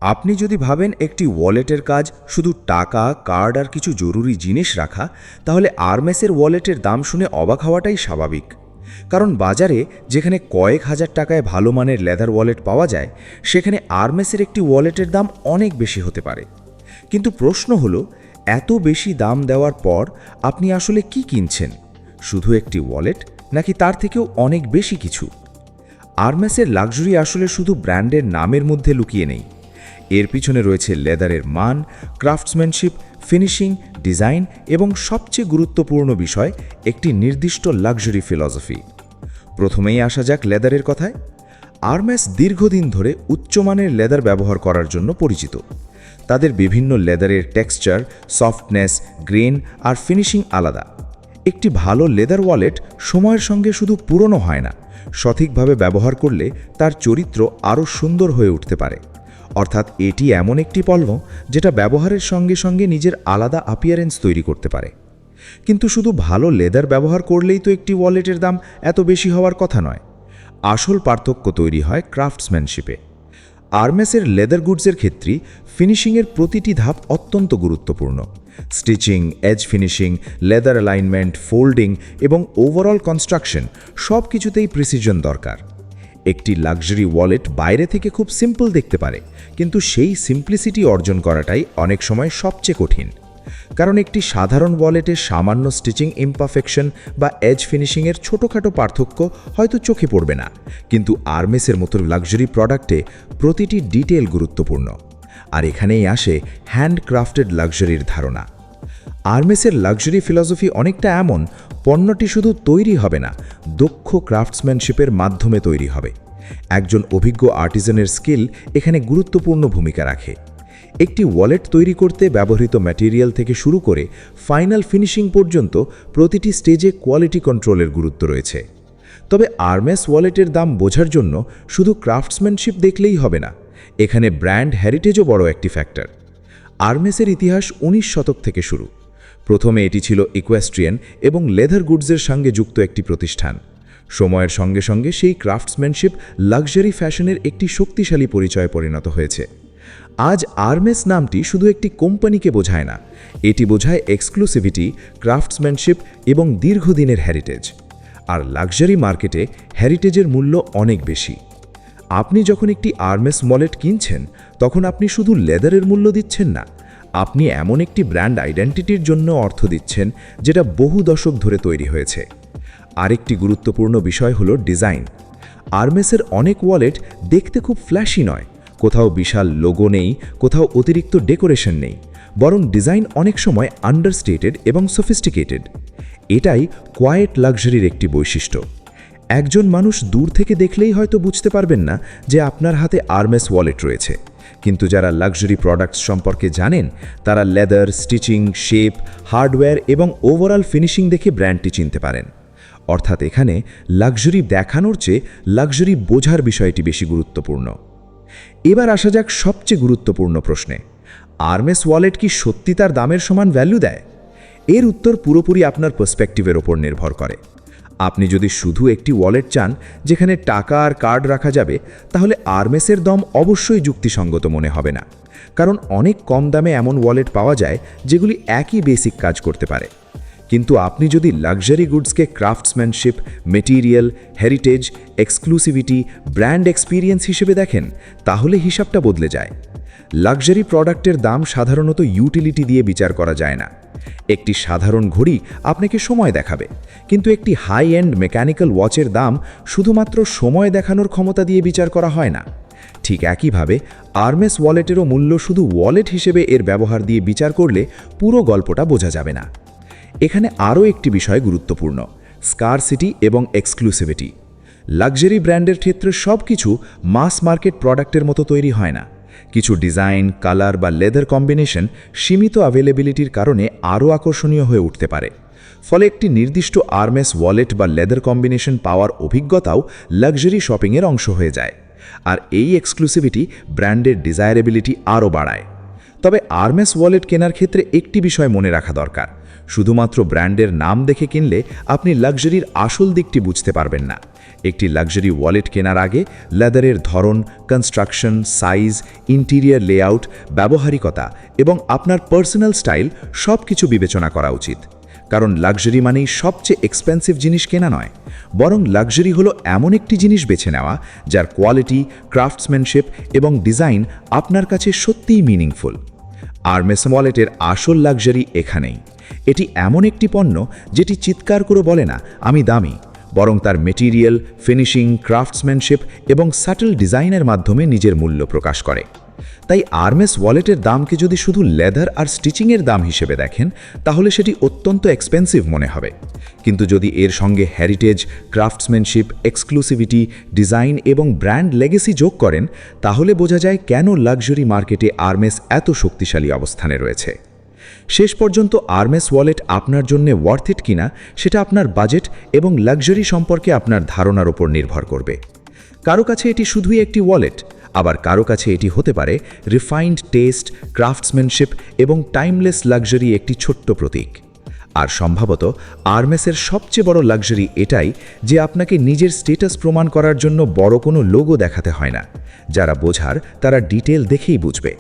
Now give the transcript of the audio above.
আপনি যদি ভাবেন একটি ওয়ালেটের কাজ শুধু টাকা, কার্ড আর কিছু জরুরি জিনিস রাখা, তাহলে আরমেসের ওয়ালেটের দাম শুনে অবাক হওয়াটাই স্বাভাবিক। কারণ বাজারে যেখানে কয়েক হাজার টাকায় ভালো মানের লেদার ওয়ালেট পাওয়া যায়, সেখানে আরমেসের একটি ওয়ালেটের দাম অনেক বেশি হতে পারে। কিন্তু প্রশ্ন হলো, এত বেশি দাম দেওয়ার পর আপনি আসলে কি কিনছেন? শুধু একটি ওয়ালেট, নাকি তার থেকেও অনেক বেশি কিছু? আরমেসের লাক্সারি আসলে শুধু ব্র্যান্ডের নামের মধ্যে লুকিয়ে নেই। এর পিছনে রয়েছে লেদারের মান, ক্রাফটসম্যানশিপ, ফিনিশিং, ডিজাইন এবং সবচেয়ে গুরুত্বপূর্ণ বিষয়, একটি নির্দিষ্ট লাক্সারি ফিলসফি। প্রথমেই আসা যাক লেদারের কথায়। আরমেস দীর্ঘদিন ধরে উচ্চমানের লেদার ব্যবহার করার জন্য পরিচিত। তাদের বিভিন্ন লেদারের টেক্সচার, সফটনেস, গ্রেন আর ফিনিশিং আলাদা। একটি ভালো লেদার ওয়ালেট সময়ের সঙ্গে শুধু পুরনো হয় না, সঠিকভাবে ব্যবহার করলে তার চরিত্র আরও সুন্দর হয়ে উঠতে পারে। অর্থাৎ এটি এমন একটি পণ্য যেটা ব্যবহারের সঙ্গে সঙ্গে নিজের আলাদা অ্যাপিয়ারেন্স তৈরি করতে পারে। কিন্তু শুধু ভালো লেদার ব্যবহার করলেই তো একটি ওয়ালেটের দাম এত বেশি হওয়ার কথা নয়। আসল পার্থক্য তৈরি হয় ক্রাফটসম্যানশিপে। আরমেসের লেদার গুডসের ক্ষেত্রে ফিনিশিংয়ের প্রতিটি ধাপ অত্যন্ত গুরুত্বপূর্ণ। Stitching, edge finishing, leather alignment, folding এবং ওভারঅল কনস্ট্রাকশন সব কিছুতেই প্রিসিশন দরকার। একটি লাক্সারি ওয়ালেট বাইরে থেকে খুব সিম্পল দেখতে পারে, কিন্তু সেই সিম্পলিসিটি অর্জন করাটাই অনেক সময় সবচেয়ে কঠিন। কারণ একটি সাধারণ ওয়ালেটের সামান্য স্টিচিং ইমপারফেকশন বা এজ ফিনিশিংয়ের ছোটোখাটো পার্থক্য হয়তো চোখে পড়বে না, কিন্তু আরমেসের মতো লাক্সারি প্রোডাক্টে প্রতিটি ডিটেল গুরুত্বপূর্ণ। আর এখানেই আসে হ্যান্ডক্রাফটেড লাক্সারির ধারণা। আরমেসের লাক্সারি ফিলসফি অনেকটা এমন, পণ্যটি শুধু তৈরি হবে না, দক্ষ ক্রাফটসম্যানশিপের মাধ্যমে তৈরি হবে। একজন অভিজ্ঞ আর্টিজানের স্কিল এখানে গুরুত্বপূর্ণ ভূমিকা রাখে। একটি ওয়ালেট তৈরি করতে ব্যবহৃত ম্যাটেরিয়াল থেকে শুরু করে ফাইনাল ফিনিশিং পর্যন্ত প্রতিটি স্টেজে কোয়ালিটি কন্ট্রোলের গুরুত্ব রয়েছে। তবে আরমেস ওয়ালেটের দাম বোঝার জন্য শুধু ক্রাফটসম্যানশিপ দেখলেই হবে না, এখানে ব্র্যান্ড হেরিটেজও বড় একটি ফ্যাক্টর। আরমেসের ইতিহাস 19 শতক থেকে শুরু। প্রথমে এটি ছিল ইকুয়েস্ট্রিয়ান এবং লেদার গুডসের সঙ্গে যুক্ত একটি প্রতিষ্ঠান। সময়ের সঙ্গে সঙ্গে সেই ক্রাফটসম্যানশিপ লাক্সারি ফ্যাশনের একটি শক্তিশালী পরিচয়ে পরিণত হয়েছে। আজ আরমেস নামটি শুধু একটি কোম্পানিকে বোঝায় না, এটি বোঝায় এক্সক্লুসিভিটি, ক্রাফটসম্যানশিপ এবং দীর্ঘদিনের হেরিটেজ। আর লাক্সারি মার্কেটে হেরিটেজের মূল্য অনেক বেশি। আপনি যখন একটি আরমেস ওয়ালেট কিনছেন, তখন আপনি শুধু লেদারের মূল্য দিচ্ছেন না, আপনি এমন একটি ব্র্যান্ড আইডেন্টিটির জন্য অর্থ দিচ্ছেন যেটা বহু দশক ধরে তৈরি হয়েছে। আরেকটি গুরুত্বপূর্ণ বিষয় হলো ডিজাইন। আরমেসের অনেক ওয়ালেট দেখতে খুব ফ্ল্যাশি নয়, কোথাও বিশাল লোগো নেই, কোথাও অতিরিক্ত ডেকোরেশন নেই, বরং ডিজাইন অনেক সময় আন্ডারস্টেটেড এবং সফিস্টিকেটেড। এটাই কোয়াইট লাক্সারির একটি বৈশিষ্ট্য। একজন মানুষ দূর থেকে দেখলেই হয়তো বুঝতে পারবেন না যে আপনার হাতে আরমেস ওয়ালেট রয়েছে, কিন্তু যারা লাক্সারি প্রোডাক্টস সম্পর্কে জানেন, তারা লেদার, স্টিচিং, শেপ, হার্ডওয়্যার এবং ওভারঅল ফিনিশিং দেখে ব্র্যান্ডটি চিনতে পারেন। অর্থাৎ এখানে লাক্সারি দেখানোর চেয়ে লাক্সারি বোঝার বিষয়টি বেশি গুরুত্বপূর্ণ। এবার আসা যাক সবচেয়ে গুরুত্বপূর্ণ প্রশ্নে, আরমেস ওয়ালেট কি সত্যি তার দামের সমান ভ্যালু দেয়? এর উত্তর পুরোপুরি আপনার পার্সপেক্টিভের ওপর নির্ভর করে। আপনি যদি শুধু একটি ওয়ালেট চান যেখানে টাকা আর কার্ড রাখা যাবে, তাহলে আরমেসের দাম অবশ্যই যুক্তিসঙ্গত মনে হবে না। কারণ অনেক কম দামে এমন ওয়ালেট পাওয়া যায় যেগুলি একই বেসিক কাজ করতে পারে। কিন্তু আপনি যদি লাক্সারি গুডসকে craftsmanship, material, heritage, exclusivity, brand experience হিসেবে দেখেন, তাহলে হিসাবটা বদলে যায়। লাক্সারি প্রোডাক্টের দাম সাধারণত ইউটিলিটি দিয়ে বিচার করা যায় না। একটি সাধারণ ঘড়ি আপনাকে সময় দেখাবে, কিন্তু একটি হাই এন্ড মেকানিক্যাল ওয়াচের দাম শুধুমাত্র সময় দেখানোর ক্ষমতা দিয়ে বিচার করা হয় না। ঠিক একইভাবে আরমেস ওয়ালেটেরও মূল্য শুধু ওয়ালেট হিসেবে এর ব্যবহার দিয়ে বিচার করলে পুরো গল্পটা বোঝা যাবে না। এখানে আরও একটি বিষয় গুরুত্বপূর্ণ, স্কারসিটি এবং এক্সক্লুসিভিটি। লাক্সারি ব্র্যান্ডের ক্ষেত্রে সব কিছু মাস মার্কেট প্রোডাক্টের মতো তৈরি হয় না। কিছু ডিজাইন, কালার বা লেদার কম্বিনেশন সীমিত অ্যাভেলেবিলিটির কারণে আরও আকর্ষণীয় হয়ে উঠতে পারে। ফলে একটি নির্দিষ্ট আরমেস ওয়ালেট বা লেদার কম্বিনেশন পাওয়ার অভিজ্ঞতাও লাক্সারি শপিংয়ের অংশ হয়ে যায়। আর এই এক্সক্লুসিভিটি ব্র্যান্ডের ডিজায়ারেবিলিটি আরও বাড়ায়। তবে আরমেস ওয়ালেট কেনার ক্ষেত্রে একটি বিষয় মনে রাখা দরকার, শুধুমাত্র ব্র্যান্ডের নাম দেখে কিনলে আপনি লাক্সারির আসল দিকটি বুঝতে পারবেন না। একটি লাক্সারি ওয়ালেট কেনার আগে লেদারের ধরন, কনস্ট্রাকশন, সাইজ, ইন্টিরিয়ার লেআউট, ব্যবহারিকতা এবং আপনার পার্সোনাল স্টাইল সব কিছু বিবেচনা করা উচিত। কারণ লাক্সারি মানেই সবচেয়ে এক্সপেন্সিভ জিনিস কেনা নয়, বরং লাক্সারি হলো এমন একটি জিনিস বেছে নেওয়া যার কোয়ালিটি, ক্রাফটসম্যানশিপ এবং ডিজাইন আপনার কাছে সত্যিই মিনিংফুল। আরমেস ওয়ালেটের আসল লাক্সারি এখানেই। এটি এমন একটি পণ্য যেটি চিৎকার করে বলে না আমি দামি, বরং তার মেটেরিয়াল, ফিনিশিং, ক্রাফটসম্যানশিপ এবং সাটল ডিজাইনের মাধ্যমে নিজের মূল্য প্রকাশ করে। তাই আরমেস ওয়ালেটের দামকে যদি শুধু লেদার আর স্টিচিংয়ের দাম হিসেবে দেখেন, তাহলে সেটি অত্যন্ত এক্সপেন্সিভ মনে হবে। কিন্তু যদি এর সঙ্গে হেরিটেজ, ক্রাফটসম্যানশিপ, এক্সক্লুসিভিটি, ডিজাইন এবং ব্র্যান্ড লেগেসি যোগ করেন, তাহলে বোঝা যায় কেন লাক্সারি মার্কেটে আরমেস এত শক্তিশালী অবস্থানে রয়েছে। শেষ পর্যন্ত আরমেস ওয়ালেট আপনার জন্য ওয়ার্থ ইট কিনা সেটা আপনার বাজেট এবং লাক্সারি সম্পর্কে আপনার ধারণার উপর নির্ভর করবে। কারো কাছে এটি শুধুই একটি ওয়ালেট, আবার কারো কাছে এটি হতে পারে রিফাইন্ড টেস্ট, ক্রাফটসম্যানশিপ এবং টাইমলেস লাক্সারি একটি ছোট্ট প্রতীক। আর সম্ভবত আরমেসের সবচেয়ে বড় লাক্সারি এটাই যে আপনাকে নিজের স্ট্যাটাস প্রমাণ করার জন্য বড় কোনো লোগো দেখাতে হয় না। যারা বোঝার তারা ডিটেল দেখেই বুঝবে।